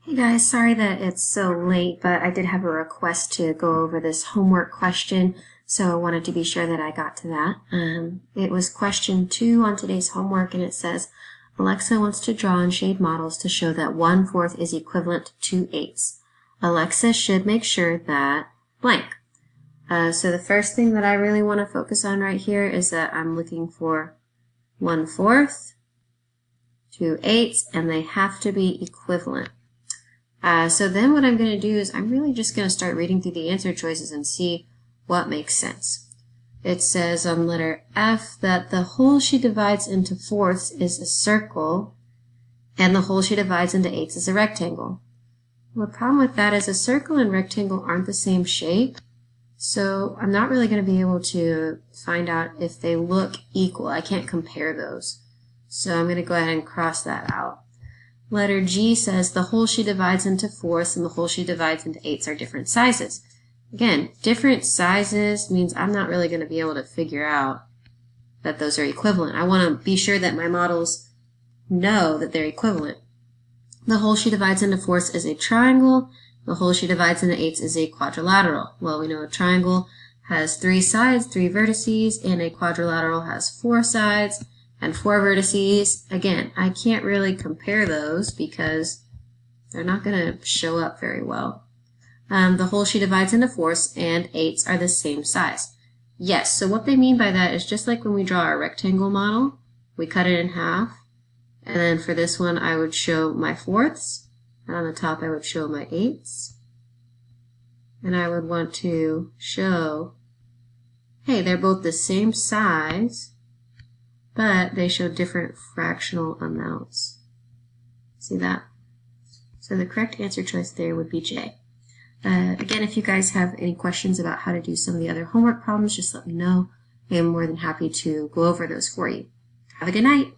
Hey guys, sorry that it's so late, but I did have a request to go over this homework question, so I wanted to be sure that I got to that. It was question 2 on today's homework, and it says, Alexa wants to draw and shade models to show that 1/4 is equivalent to 2/8. Alexa should make sure that blank. So the first thing that I really want to focus on right here is that I'm looking for 1/4, 2/8, and they have to be equivalent. So then what I'm going to do is I'm really just going to start reading through the answer choices and see what makes sense. It says on letter F that the whole she divides into fourths is a circle and the whole she divides into eighths is a rectangle. Well, the problem with that is a circle and rectangle aren't the same shape, so I'm not really going to be able to find out if they look equal. I can't compare those. So I'm going to go ahead and cross that out. Letter G says the whole she divides into fourths and the whole she divides into eighths are different sizes. Again, different sizes means I'm not really going to be able to figure out that those are equivalent. I want to be sure that my models know that they're equivalent. The whole she divides into fourths is a triangle. The whole she divides into eighths is a quadrilateral. Well, we know a triangle has 3 sides, 3 vertices, and a quadrilateral has 4 sides and 4 vertices. Again, I can't really compare those because they're not going to show up very well. The whole she divides into fourths and eighths are the same size. Yes, so what they mean by that is just like when we draw our rectangle model, we cut it in half, and then for this one I would show my fourths, and on the top I would show my eighths, and I would want to show, hey, they're both the same size, but they show different fractional amounts. See that? So the correct answer choice there would be J. Again, if you guys have any questions about how to do some of the other homework problems, just let me know. I am more than happy to go over those for you. Have a good night.